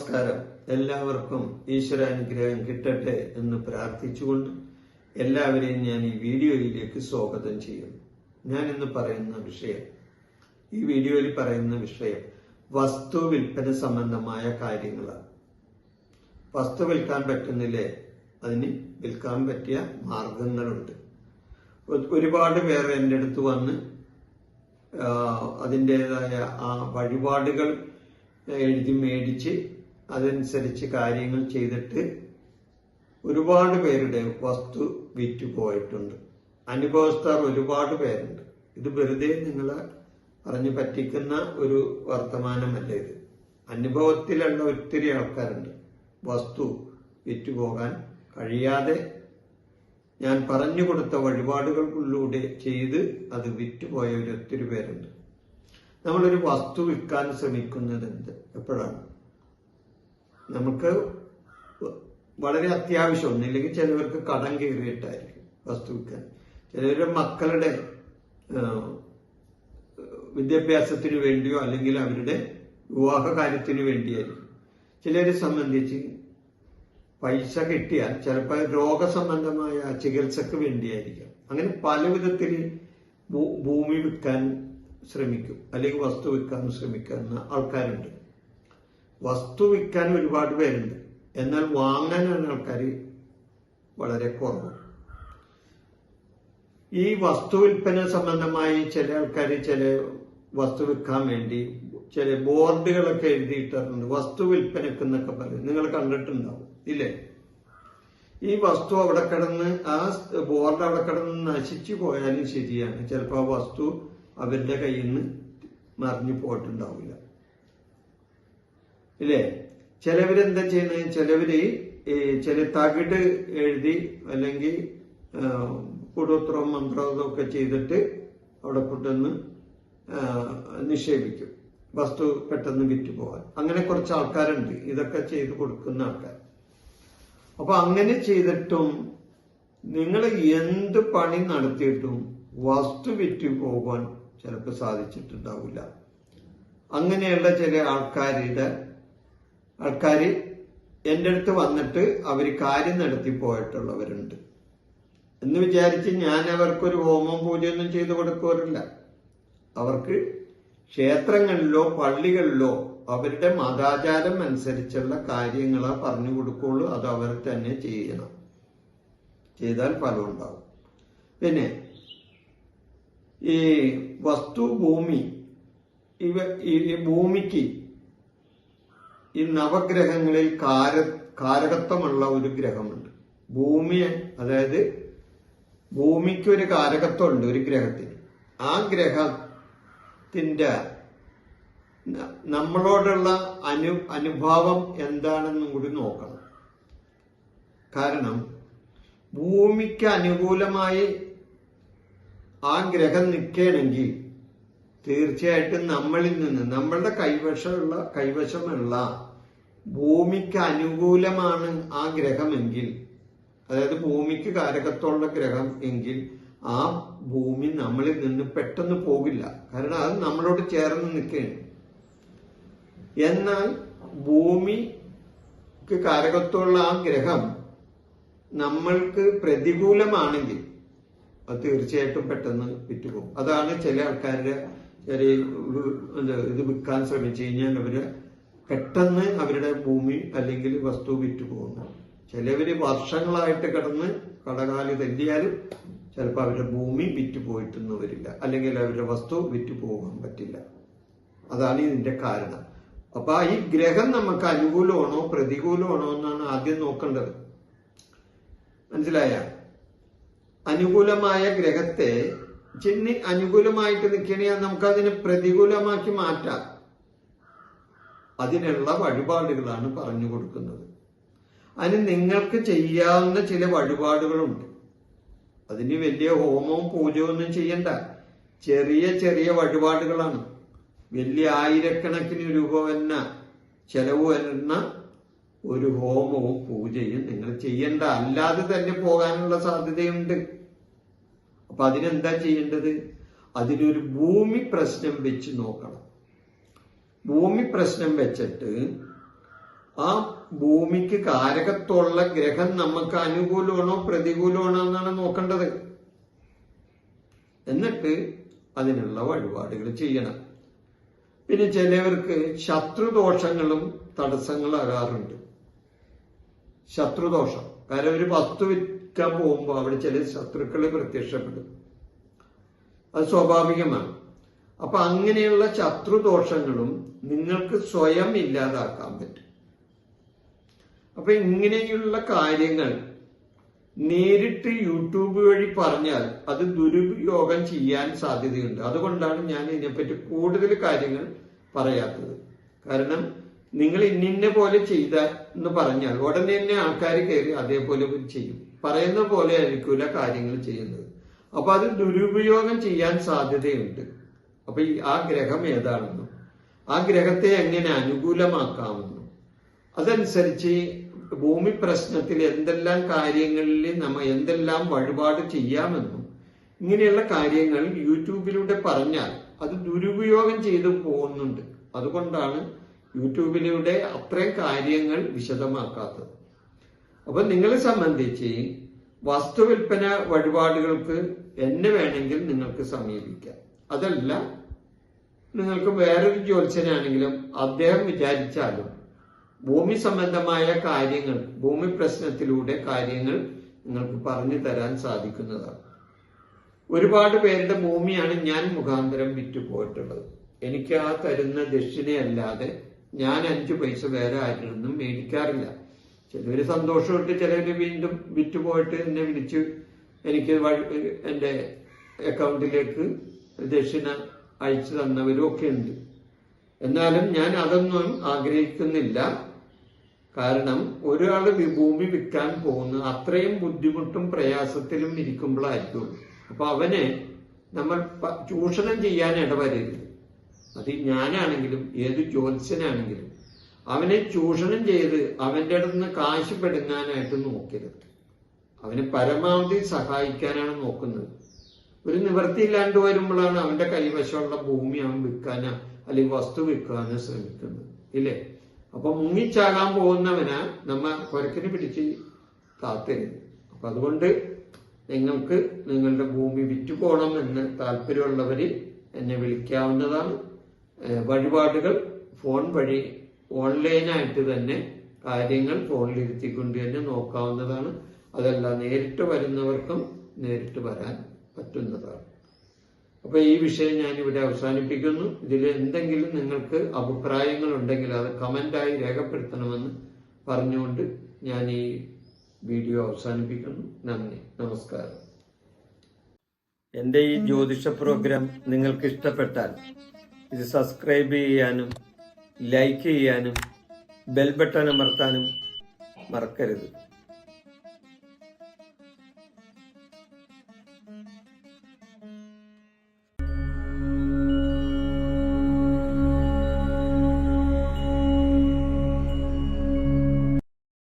നമസ്കാരം. എല്ലാവർക്കും ഈശ്വരാനുഗ്രഹം കിട്ടട്ടെ എന്ന് പ്രാർത്ഥിച്ചുകൊണ്ട് എല്ലാവരെയും ഞാൻ ഈ വീഡിയോയിലേക്ക് സ്വാഗതം ചെയ്യുന്നു. ഞാൻ ഇന്ന് പറയുന്ന വിഷയം, ഈ വീഡിയോയിൽ പറയുന്ന വിഷയം വസ്തു വിൽപ്പന സംബന്ധമായ കാര്യങ്ങളാണ്. വസ്തു വിൽക്കാൻ പറ്റുന്നില്ലേ? അതിന് വിൽക്കാൻ പറ്റിയ മാർഗങ്ങളുണ്ട്. ഒരുപാട് പേർ എൻ്റെ അടുത്ത് വന്ന് അതിൻ്റെതായ ആ വഴിപാടുകൾ എഴുതി മേടിച്ച് അതനുസരിച്ച് കാര്യങ്ങൾ ചെയ്തിട്ട് ഒരുപാട് പേരുടെ വസ്തു വിറ്റുപോയിട്ടുണ്ട്. അനുഭവസ്ഥർ ഒരുപാട് പേരുണ്ട്. ഇത് വെറുതെ നിങ്ങളെ പറഞ്ഞു പറ്റിക്കുന്ന ഒരു വർത്തമാനമല്ല. ഇത് അനുഭവത്തിലുള്ള ഒത്തിരി ആൾക്കാരുണ്ട്. വസ്തു വിറ്റുപോകാൻ കഴിയാതെ ഞാൻ പറഞ്ഞു കൊടുത്ത വഴിപാടുകളിലൂടെ ചെയ്ത് അത് വിറ്റുപോയവർ ഒത്തിരി പേരുണ്ട്. നമ്മളൊരു വസ്തു വിൽക്കാൻ ശ്രമിക്കുന്നത് എപ്പോഴാണ്? നമുക്ക് വളരെ അത്യാവശ്യം ഒന്നില്ലെങ്കിൽ ചിലവർക്ക് കടം കയറിയിട്ടായിരിക്കും വസ്തു വിൽക്കാൻ. ചിലവരുടെ മക്കളുടെ വിദ്യാഭ്യാസത്തിന് വേണ്ടിയോ അല്ലെങ്കിൽ അവരുടെ വിവാഹ കാര്യത്തിന് വേണ്ടിയായിരിക്കും. ചിലരെ സംബന്ധിച്ച് പൈസ കിട്ടിയാൽ ചിലപ്പോൾ രോഗസംബന്ധമായ ചികിത്സക്ക് വേണ്ടിയായിരിക്കും. അങ്ങനെ പല വിധത്തിൽ ഭൂമി വിൽക്കാൻ ശ്രമിക്കും, അല്ലെങ്കിൽ വസ്തു വിൽക്കാൻ ശ്രമിക്കുന്ന ആൾക്കാരുണ്ട്. വസ്തു വിൽക്കാൻ ഒരുപാട് പേരുണ്ട്, എന്നാൽ വാങ്ങാനാണ് ആൾക്കാർ വളരെ കുറവ്. ഈ വസ്തു വിൽപ്പന സംബന്ധമായി ചില ആൾക്കാർ ചില വസ്തു വിൽക്കാൻ വേണ്ടി ചില ബോർഡുകളൊക്കെ എഴുതിയിട്ടുണ്ട്. വസ്തു വിൽപ്പനക്ക് എന്നൊക്കെ പറയും, നിങ്ങൾ കണ്ടിട്ടുണ്ടാവും ഇല്ലേ? ഈ വസ്തു അവിടെ കിടന്ന്, ആ ബോർഡ് അവിടെ കിടന്ന് നശിച്ചു പോയാലും ശരിയാണ്, ചിലപ്പോൾ ആ വസ്തു അവരുടെ കയ്യിൽ നിന്ന് മറിഞ്ഞു പോയിട്ടുണ്ടാവില്ല ഇല്ലേ? ചിലവരെന്താ ചെയ്യുന്നത്? ചില തകിട് എഴുതി അല്ലെങ്കിൽ കൂടോത്രവും മന്ത്രവും ഒക്കെ ചെയ്തിട്ട് അവിടെ കൊണ്ടുവന്ന് നിക്ഷേപിക്കും, വസ്തു പെട്ടെന്ന് വിറ്റുപോകാൻ. അങ്ങനെ കുറച്ച് ആൾക്കാരുണ്ട് ഇതൊക്കെ ചെയ്ത് കൊടുക്കുന്ന ആൾക്കാർ. അപ്പൊ അങ്ങനെ ചെയ്തിട്ടും നിങ്ങൾ എന്ത് പണി നടത്തിയിട്ടും വസ്തു വിറ്റു പോകാൻ ചിലപ്പോൾ സാധിച്ചിട്ടുണ്ടാവില്ല. അങ്ങനെയുള്ള ചില ആൾക്കാര് എൻ്റെ അടുത്ത് വന്നിട്ട് അവർ കാര്യം നടത്തി പോയിട്ടുള്ളവരുണ്ട് എന്ന് വിചാരിച്ച് ഞാൻ അവർക്കൊരു ഹോമം പൂജയൊന്നും ചെയ്തു കൊടുക്കാറില്ല. അവർക്ക് ക്ഷേത്രങ്ങളിലോ പള്ളികളിലോ അവരുടെ മതാചാരം അനുസരിച്ചുള്ള കാര്യങ്ങളാ പറഞ്ഞു കൊടുക്കുള്ളൂ. അത് അവർ തന്നെ ചെയ്യണം, ചെയ്താൽ ഫലം ഉണ്ടാവും. പിന്നെ ഈ വസ്തു ഭൂമി, ഈ ഭൂമിക്ക് ഈ നവഗ്രഹങ്ങളിൽ കാരകത്വമുള്ള ഒരു ഗ്രഹമുണ്ട്. ഭൂമിയെ, അതായത് ഭൂമിക്ക് ഒരു കാരകത്വമുണ്ട് ഒരു ഗ്രഹത്തിന്. ആ ഗ്രഹത്തിന്റെ നമ്മളോടുള്ള അനുഭാവം എന്താണെന്നും കൂടി നോക്കണം. കാരണം ഭൂമിക്ക് അനുകൂലമായി ആ ഗ്രഹം നിൽക്കുകയാണെങ്കിൽ തീർച്ചയായിട്ടും നമ്മളിൽ നിന്ന്, നമ്മളുടെ കൈവശമുള്ള ഭൂമിക്ക് അനുകൂലമാണ് ആ ഗ്രഹമെങ്കിൽ, അതായത് ഭൂമിക്ക് കാരകത്വമുള്ള ഗ്രഹം എങ്കിൽ ആ ഭൂമി നമ്മളിൽ നിന്ന് പെട്ടെന്ന് പോകില്ല. കാരണം അത് നമ്മളോട് ചേർന്ന് നിൽക്കുകയാണ്. എന്നാൽ ഭൂമിക്ക് കാരകത്വമുള്ള ആ ഗ്രഹം നമ്മൾക്ക് പ്രതികൂലമാണെങ്കിൽ അത് തീർച്ചയായിട്ടും പെട്ടെന്ന് വിറ്റുപോകും. അതാണ് ചില ആൾക്കാരുടെ ഇത് വിൽക്കാൻ ശ്രമിച്ചു കഴിഞ്ഞാൽ അവര് പെട്ടെന്ന് അവരുടെ ഭൂമി അല്ലെങ്കിൽ വസ്തു വിറ്റുപോകുന്നു. ചിലവര് വർഷങ്ങളായിട്ട് കിടന്ന് കടകാല് തല്ലിയാലും ചിലപ്പോൾ അവരുടെ ഭൂമി വിറ്റുപോയിട്ടൊന്നും വരില്ല, അല്ലെങ്കിൽ അവരുടെ വസ്തു വിറ്റുപോകാൻ പറ്റില്ല. അതാണ് ഇതിന്റെ കാരണം. അപ്പൊ ഈ ഗ്രഹം നമുക്ക് അനുകൂലമാണോ പ്രതികൂലമാണോ എന്നാണ് ആദ്യം നോക്കേണ്ടത്. മനസ്സിലായ? അനുകൂലമായ ഗ്രഹത്തെ അനുകൂലമായിട്ട് നിൽക്കണമെങ്കിൽ നമുക്കതിനെ പ്രതികൂലമാക്കി മാറ്റാം. അതിനുള്ള വഴിപാടുകളാണ് പറഞ്ഞു കൊടുക്കുന്നത്. അതിന് നിങ്ങൾക്ക് ചെയ്യാവുന്ന ചില വഴിപാടുകളുണ്ട്. അതിന് വലിയ ഹോമവും പൂജയും ഒന്നും ചെയ്യണ്ട. ചെറിയ ചെറിയ വഴിപാടുകളാണ്. വലിയ ആയിരക്കണക്കിന് രൂപ തന്നെ ചെലവ് വരുന്ന ഒരു ഹോമവും പൂജയും നിങ്ങൾ ചെയ്യണ്ട. അല്ലാതെ തന്നെ പോകാനുള്ള സാധ്യതയുണ്ട്. അപ്പൊ അതിനെന്താ ചെയ്യേണ്ടത്? അതിനൊരു ഭൂമി പ്രശ്നം വെച്ച് നോക്കണം. ഭൂമി പ്രശ്നം വെച്ചിട്ട് ആ ഭൂമിക്ക് കാരകത്വമുള്ള ഗ്രഹം നമുക്ക് അനുകൂലമാണോ പ്രതികൂലമാണോ എന്നാണ് നോക്കേണ്ടത്. എന്നിട്ട് അതിനുള്ള വഴിപാടുകൾ ചെയ്യണം. പിന്നെ ചിലവർക്ക് ശത്രുദോഷങ്ങളും തടസ്സങ്ങളാകാറുണ്ട്. ശത്രുദോഷം, കാരണം ഒരു വസ്തു വിൽക്കാൻ പോകുമ്പോൾ അവിടെ ചില ശത്രുക്കൾ പ്രത്യക്ഷപ്പെടും. അത് സ്വാഭാവികമാണ്. അപ്പൊ അങ്ങനെയുള്ള ശത്രുദോഷങ്ങളും നിങ്ങൾക്ക് സ്വയം ഇല്ലാതാക്കാൻ പറ്റും. അപ്പൊ ഇങ്ങനെയുള്ള കാര്യങ്ങൾ നേരിട്ട് യൂട്യൂബ് വഴി പറഞ്ഞാൽ അത് ദുരുപയോഗം ചെയ്യാൻ സാധ്യതയുണ്ട്. അതുകൊണ്ടാണ് ഞാൻ ഇതിനെപ്പറ്റി കൂടുതൽ കാര്യങ്ങൾ പറയാത്തത്. കാരണം നിങ്ങൾ ഇന്ന പോലെ ചെയ്ത എന്ന് പറഞ്ഞാൽ ഉടനെ തന്നെ ആൾക്കാർ കയറി അതേപോലെ ചെയ്യും. പറയുന്ന പോലെ ആയിരിക്കില്ല കാര്യങ്ങൾ ചെയ്യുന്നത്. അപ്പൊ അത് ദുരുപയോഗം ചെയ്യാൻ സാധ്യതയുണ്ട്. അപ്പൊ ആ ഗ്രഹം ഏതാണെന്നും ആ ഗ്രഹത്തെ എങ്ങനെ അനുകൂലമാക്കാമെന്നും അതനുസരിച്ച് ഭൂമി പ്രശ്നത്തിൽ എന്തെല്ലാം കാര്യങ്ങളിൽ നമ്മൾ എന്തെല്ലാം വഴിപാട് ചെയ്യാമെന്നും ഇങ്ങനെയുള്ള കാര്യങ്ങൾ യൂട്യൂബിലൂടെ പറഞ്ഞാൽ അത് ദുരുപയോഗം ചെയ്തു പോകുന്നുണ്ട്. അതുകൊണ്ടാണ് യൂട്യൂബിലൂടെ അത്രയും കാര്യങ്ങൾ വിശദമാക്കാത്തത്. അപ്പൊ നിങ്ങളെ സംബന്ധിച്ച് വസ്തുവിൽപ്പന വഴിപാടുകൾക്ക് എന്നെ വേണമെങ്കിൽ നിങ്ങൾക്ക് സമീപിക്കാം. അതല്ല നിങ്ങൾക്ക് വേറൊരു ജ്യോത്സ്യനാണെങ്കിലും അദ്ദേഹം വിചാരിച്ചാലും ഭൂമി സംബന്ധമായ കാര്യങ്ങൾ, ഭൂമി പ്രശ്നത്തിലൂടെ കാര്യങ്ങൾ നിങ്ങൾക്ക് പറഞ്ഞു തരാൻ സാധിക്കുന്നതാണ്. ഒരുപാട് പേരുടെ ഭൂമിയാണ് ഞാൻ മുഖാന്തരം വിറ്റുപോയിട്ടുള്ളത്. എനിക്ക് ആ തരുന്ന ദക്ഷിണയല്ലാതെ ഞാൻ 5 പൈസ വേറെ ആരിൽ നിന്നും മേടിക്കാറില്ല. ചിലവര് സന്തോഷമായിട്ട് ചിലവര് വീണ്ടും വിറ്റുപോയിട്ട് എന്നെ വിളിച്ച് എനിക്ക് എൻ്റെ അക്കൗണ്ടിലേക്ക് ദക്ഷിണ അയച്ചു തന്നവരും ഒക്കെ ഉണ്ട്. എന്നാലും ഞാൻ അതൊന്നും ആഗ്രഹിക്കുന്നില്ല. കാരണം ഒരാൾ ഭൂമി വിൽക്കാൻ പോകുന്ന അത്രയും ബുദ്ധിമുട്ടും പ്രയാസത്തിലും ഇരിക്കുമ്പോഴായിരിക്കും. അപ്പൊ അവനെ നമ്മൾ ചൂഷണം ചെയ്യാൻ ഇടവരരുത്. അത് ഞാനാണെങ്കിലും ഏത് ജ്യോത്സ്യനാണെങ്കിലും അവനെ ചൂഷണം ചെയ്ത് അവന്റെ അടുത്ത് നിന്ന് കാശ് പെടുങ്ങാനായിട്ട് നോക്കരുത്. അവനെ പരമാവധി സഹായിക്കാനാണ് നോക്കുന്നത്. ഒരു നിവൃത്തിയില്ലാണ്ട് വരുമ്പോഴാണ് അവന്റെ കൈവശമുള്ള ഭൂമി അവൻ വിൽക്കാനോ അല്ലെങ്കിൽ വസ്തു വിൽക്കാനോ ശ്രമിക്കുന്നത്, ഇല്ലേ? അപ്പൊ മുങ്ങിച്ചാകാൻ പോകുന്നവനാ നമ്മ കുരക്കിന് പിടിച്ച് താത്തരുത്. അപ്പൊ അതുകൊണ്ട് നിങ്ങൾക്ക് നിങ്ങളുടെ ഭൂമി വിറ്റുപോകണം എന്ന് താല്പര്യമുള്ളവര് എന്നെ വിളിക്കാവുന്നതാണ്. വഴിപാടുകൾ ഫോൺ വഴി ഓൺലൈനായിട്ട് തന്നെ കാര്യങ്ങൾ ഫോണിലിരുത്തിക്കൊണ്ട് തന്നെ നോക്കാവുന്നതാണ്. അതല്ല നേരിട്ട് വരുന്നവർക്കും നേരിട്ട് വരാൻ പറ്റുന്നതാണ്. അപ്പൊ ഈ വിഷയം ഞാനിവിടെ അവസാനിപ്പിക്കുന്നു. ഇതിൽ എന്തെങ്കിലും നിങ്ങൾക്ക് അഭിപ്രായങ്ങൾ ഉണ്ടെങ്കിൽ അത് കമന്റായി രേഖപ്പെടുത്തണമെന്ന് പറഞ്ഞുകൊണ്ട് ഞാൻ ഈ വീഡിയോ അവസാനിപ്പിക്കുന്നു. നന്ദി, നമസ്കാരം. എൻ്റെ ഈ ജ്യോതിഷ പ്രോഗ്രാം നിങ്ങൾക്ക് ഇഷ്ടപ്പെട്ടാൽ ഇത് സബ്സ്ക്രൈബ് ചെയ്യാനും ലൈക്ക് ചെയ്യാനും ബെൽ ബട്ടൺ അമർത്താനും മറക്കരുത്.